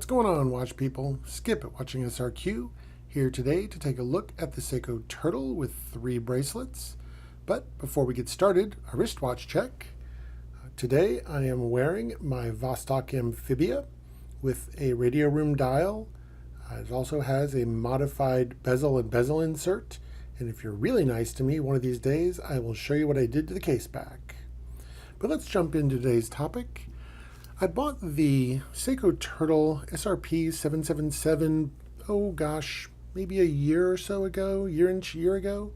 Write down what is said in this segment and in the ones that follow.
What's going on, watch people? Skip at Watching SRQ here today to take a look at the Seiko Turtle with 3 bracelets. But before we get started, a wristwatch check. Today I am wearing my Vostok Amphibia with a radio room dial. It also has a modified bezel and bezel insert. And if you're really nice to me one of these days, I will show you what I did to the case back. But let's jump into today's topic. I bought the Seiko Turtle SRP777, oh gosh, maybe a year or so ago, year ago.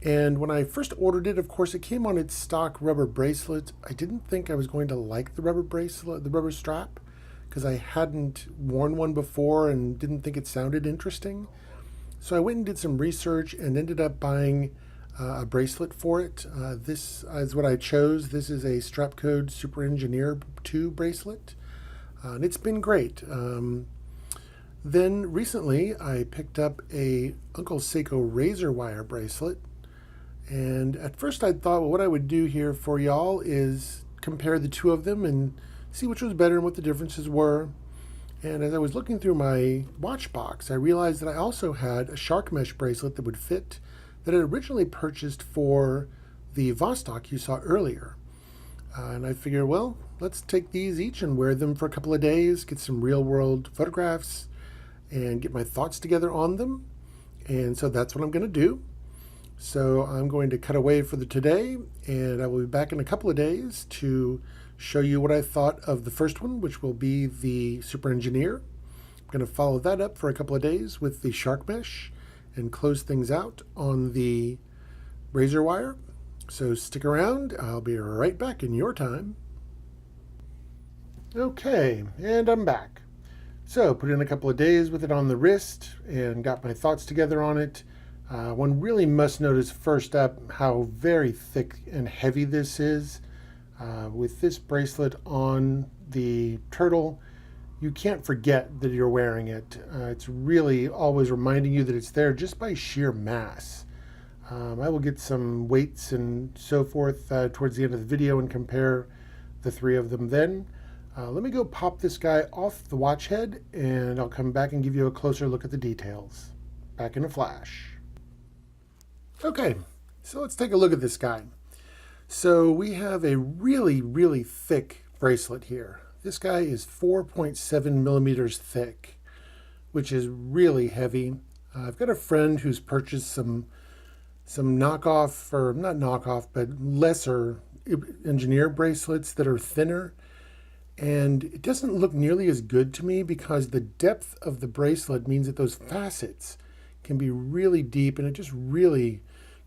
And when I first ordered it, of course, it came on its stock rubber bracelet. I didn't think I was going to like the rubber bracelet, the rubber strap, because I hadn't worn one before and didn't think it sounded interesting. So I went and did some research and ended up buying a bracelet for it. This is what I chose. This is a Strapcode Super Engineer 2 bracelet, and it's been great. Then recently I picked up a Uncle Seiko Razorwire bracelet, and at first I thought, well, what I would do here for y'all is compare the two of them and see which was better and what the differences were. And as I was looking through my watch box, I realized that I also had a shark mesh bracelet that would fit, that I originally purchased for the Vostok you saw earlier. And I figured, well, let's take these each and wear them for a couple of days, get some real-world photographs, and get my thoughts together on them. And so that's what I'm going to do. So I'm going to cut away for today, and I will be back in a couple of days to show you what I thought of the first one, which will be the Super Engineer. I'm going to follow that up for a couple of days with the shark mesh and close things out on the Razorwire. So stick around, I'll be right back in your time. Okay, and I'm back. So put in a couple of days with it on the wrist and got my thoughts together on it. One really must notice first up how very thick and heavy this is. With this bracelet on the Turtle, you can't forget that you're wearing it. It's really always reminding you that it's there just by sheer mass. I will get some weights and so forth towards the end of the video and compare the 3 of them then. Let me go pop this guy off the watch head and I'll come back and give you a closer look at the details. Back in a flash. Okay, so let's take a look at this guy. So we have a really, really thick bracelet here. This guy is 4.7 millimeters thick, which is really heavy. I've got a friend who's purchased some knockoff, or not knockoff, but lesser engineer bracelets that are thinner. And it doesn't look nearly as good to me because the depth of the bracelet means that those facets can be really deep and it just really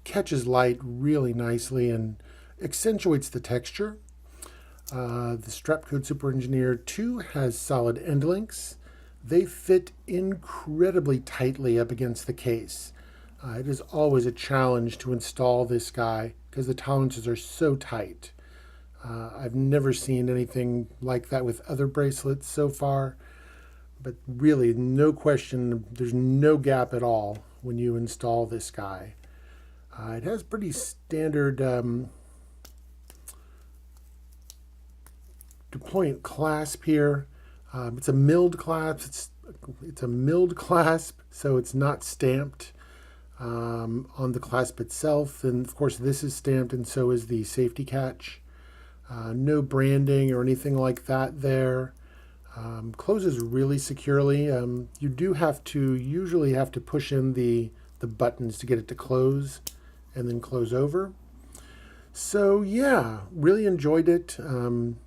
catches light really nicely and accentuates the texture. The Strapcode Super Engineer 2 has solid end links. They fit incredibly tightly up against the case. It is always a challenge to install this guy because the tolerances are so tight. I've never seen anything like that with other bracelets so far, but really, no question, there's no gap at all when you install this guy. It has pretty standard deployment clasp here. It's a milled clasp. It's a milled clasp, so it's not stamped on the clasp itself. And of course, this is stamped, and so is the safety catch. No branding or anything like that there. Closes really securely. You do usually have to push in the buttons to get it to close and then close over. So yeah, really enjoyed it.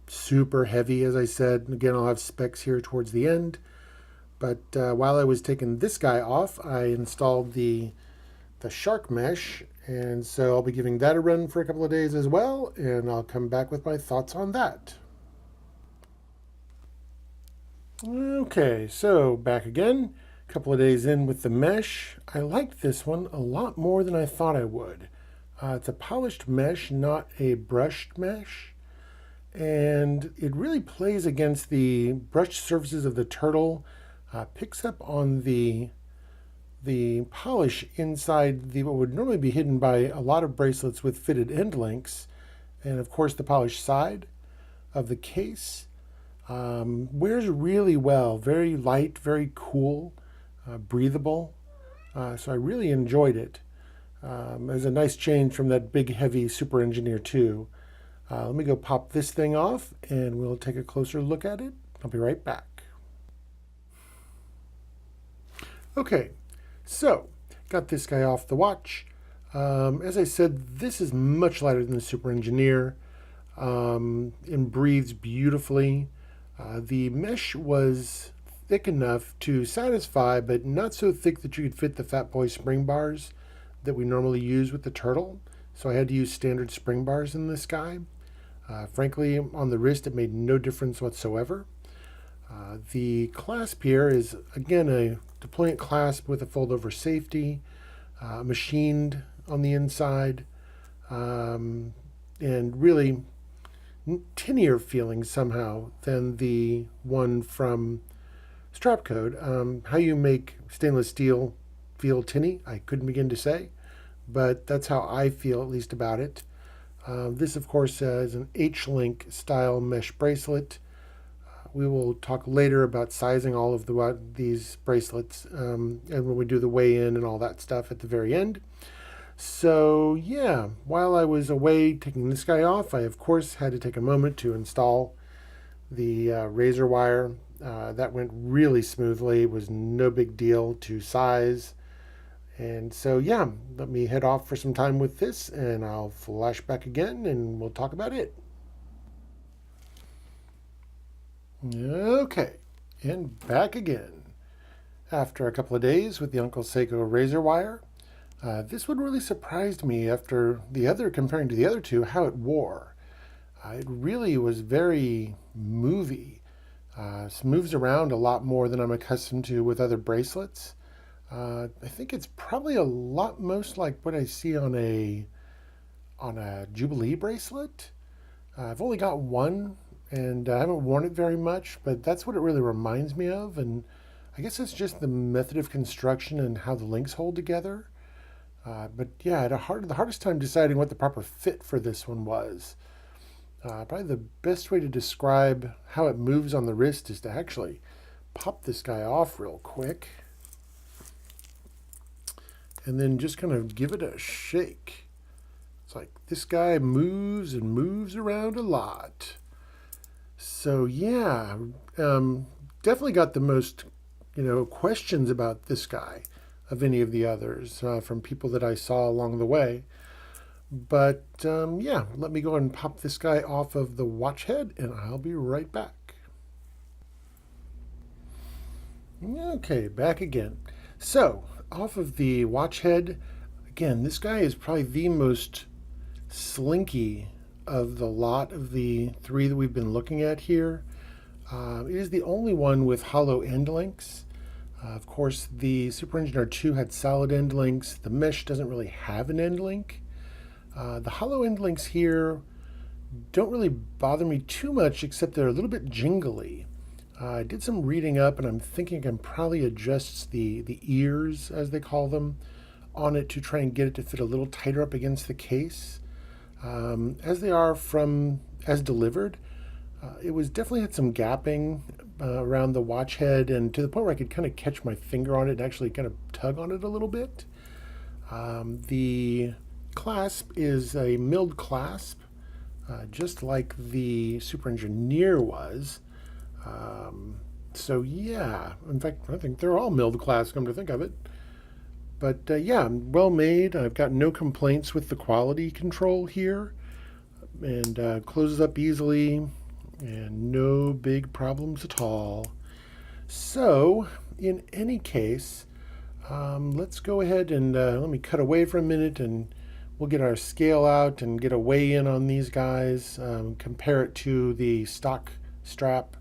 Super heavy, as I said. Again, I'll have specs here towards the end. But while I was taking this guy off, I installed the shark mesh, and so I'll be giving that a run for a couple of days as well, and I'll come back with my thoughts on that. Okay, so back again. A couple of days in with the mesh. I liked this one a lot more than I thought I would. It's a polished mesh, not a brushed mesh. And it really plays against the brushed surfaces of the Turtle. Picks up on the polish inside what would normally be hidden by a lot of bracelets with fitted end links. And of course the polished side of the case. Wears really well, very light, very cool, breathable. So I really enjoyed it. It was a nice change from that big, heavy Super Engineer 2. Let me go pop this thing off and we'll take a closer look at it. I'll be right back. Okay, so got this guy off the watch. As I said, this is much lighter than the Super Engineer and breathes beautifully. The mesh was thick enough to satisfy, but not so thick that you could fit the Fat Boy spring bars that we normally use with the Turtle. So I had to use standard spring bars in this guy. Frankly, on the wrist, it made no difference whatsoever. The clasp here is, again, a deployant clasp with a fold-over safety, machined on the inside, and really tinier feeling somehow than the one from Strapcode. How you make stainless steel feel tinny, I couldn't begin to say, but that's how I feel, at least, about it. This, of course, is an H-link style mesh bracelet. We will talk later about sizing all of these bracelets and when we do the weigh-in and all that stuff at the very end. So yeah, while I was away taking this guy off, I of course had to take a moment to install the Razorwire. That went really smoothly. It was no big deal to size. And so yeah, let me head off for some time with this and I'll flash back again and we'll talk about it. Okay, and back again. After a couple of days with the Uncle Seiko Razorwire, this one really surprised me after comparing to the other two, how it wore. It really was very movey. Moves around a lot more than I'm accustomed to with other bracelets. I think it's probably a lot most like what I see on a Jubilee bracelet. I've only got one, and I haven't worn it very much, but that's what it really reminds me of. And I guess it's just the method of construction and how the links hold together. But yeah, I had the hardest time deciding what the proper fit for this one was. Probably the best way to describe how it moves on the wrist is to actually pop this guy off real quick. And then just kind of give it a shake. It's like this guy moves and moves around a lot. So yeah, definitely got the most, questions about this guy of any of the others from people that I saw along the way. But yeah, let me go ahead and pop this guy off of the watch head and I'll be right back. Okay, back again. So, off of the watch head, again, this guy is probably the most slinky of the lot of the three that we've been looking at here. It is the only one with hollow end links. Of course, the Super Engineer 2 had solid end links. The mesh doesn't really have an end link. The hollow end links here don't really bother me too much, except they're a little bit jingly. I did some reading up, and I'm thinking I can probably adjust the ears, as they call them, on it to try and get it to fit a little tighter up against the case. As they are as delivered, it was definitely had some gapping around the watch head, and to the point where I could kind of catch my finger on it and actually kind of tug on it a little bit. The clasp is a milled clasp, just like the Super Engineer was. So yeah, in fact, I think they're all milled clasps, come to think of it. But yeah, well made. I've got no complaints with the quality control here, and closes up easily, and no big problems at all. So in any case, let's go ahead and let me cut away for a minute, and we'll get our scale out and get a weigh-in on these guys, compare it to the stock strap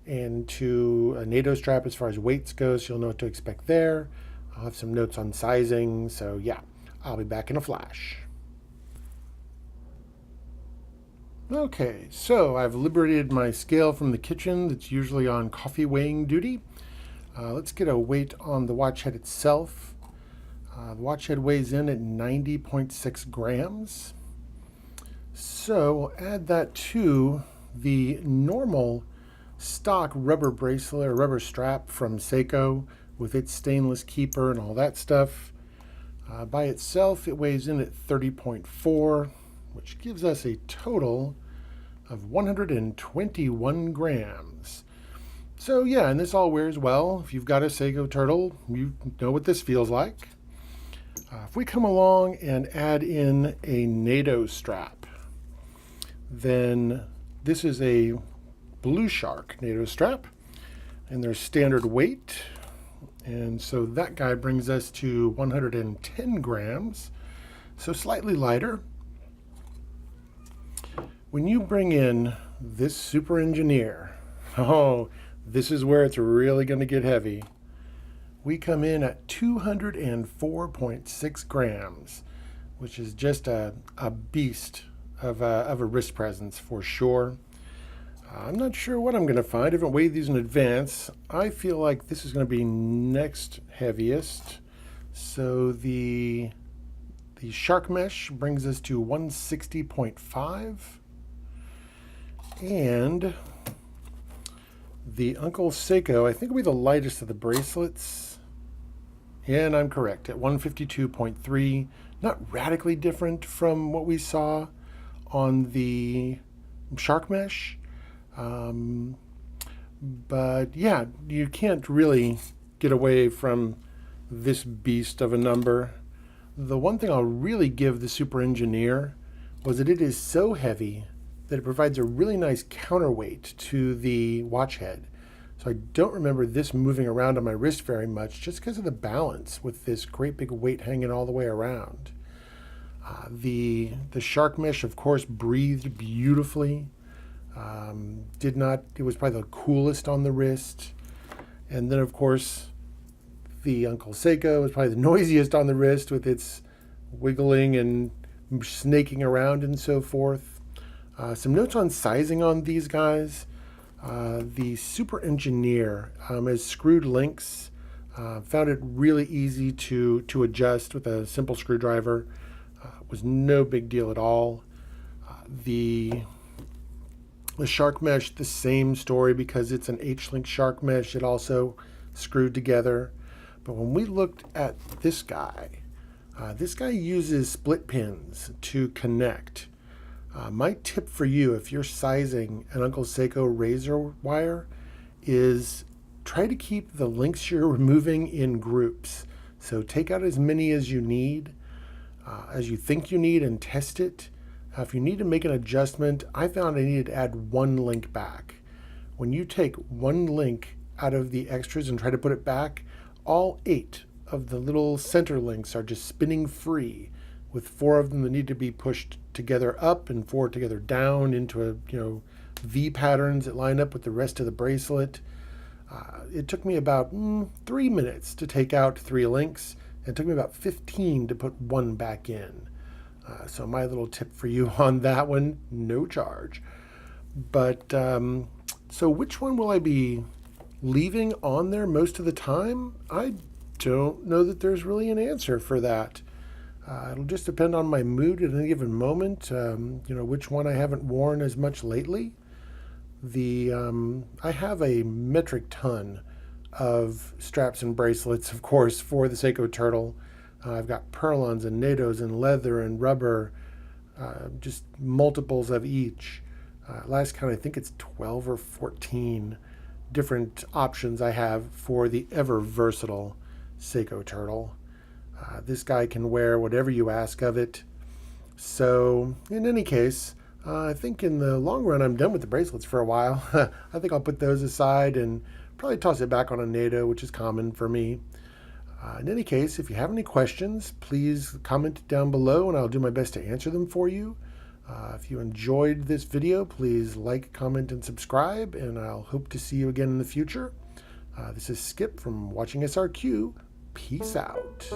and to a Nato strap as far as weights goes, so you'll know what to expect there. I'll have some notes on sizing, so yeah, I'll be back in a flash. Okay, so I've liberated my scale from the kitchen that's usually on coffee weighing duty. Let's get a weight on the watch head itself. The watch head weighs in at 90.6 grams. So we'll add that to the normal stock rubber bracelet or rubber strap from Seiko with its stainless keeper and all that stuff. By itself, it weighs in at 30.4, which gives us a total of 121 grams. So yeah, and this all wears well. If you've got a Seiko Turtle, you know what this feels like. If we come along and add in a Nato strap, then this is a Blue Shark Nato strap, and their standard weight. And so that guy brings us to 110 grams, so slightly lighter. When you bring in this Super Engineer, oh, this is where it's really going to get heavy. We come in at 204.6 grams, which is just a beast of a wrist presence for sure. I'm not sure what I'm going to find. I haven't weighed these in advance. I feel like this is going to be next heaviest. So the shark mesh brings us to 160.5. And the Uncle Seiko, I think, will be the lightest of the bracelets. And I'm correct, at 152.3. Not radically different from what we saw on the shark mesh. But yeah, you can't really get away from this beast of a number. The one thing I'll really give the Super Engineer was that it is so heavy that it provides a really nice counterweight to the watch head. So I don't remember this moving around on my wrist very much just because of the balance with this great big weight hanging all the way around. The shark mesh, of course, breathed beautifully. It was probably the coolest on the wrist. And then, of course, the Uncle Seiko was probably the noisiest on the wrist with its wiggling and snaking around and so forth. Some notes on sizing on these guys. The Super Engineer has screwed links. Found it really easy to adjust with a simple screwdriver. Was no big deal at all. The shark mesh, the same story because it's an H-link shark mesh. It also screwed together. But when we looked at this guy uses split pins to connect. My tip for you, if you're sizing an Uncle Seiko Razorwire, is try to keep the links you're removing in groups. So take out as many as you need, as you think you need, and test it. If you need to make an adjustment, I found I needed to add one link back. When you take one link out of the extras and try to put it back, all 8 of the little center links are just spinning free, with 4 of them that need to be pushed together up and 4 together down into a V patterns that line up with the rest of the bracelet. It took me about 3 minutes to take out 3 links. And it took me about 15 to put 1 back in. So my little tip for you on that one, no charge. But so which one will I be leaving on there most of the time? I don't know that there's really an answer for that. It'll just depend on my mood at any given moment. Which one I haven't worn as much lately. I have a metric ton of straps and bracelets, of course, for the Seiko Turtle. I've got Perlons and Natos and leather and rubber, just multiples of each. Last count, I think it's 12 or 14 different options I have for the ever versatile Seiko Turtle. This guy can wear whatever you ask of it. So in any case, I think in the long run I'm done with the bracelets for a while. I think I'll put those aside and probably toss it back on a Nato, which is common for me. In any case, if you have any questions, please comment down below and I'll do my best to answer them for you. If you enjoyed this video, please like, comment, and subscribe, and I'll hope to see you again in the future. This is Skip from Watching SRQ. Peace out.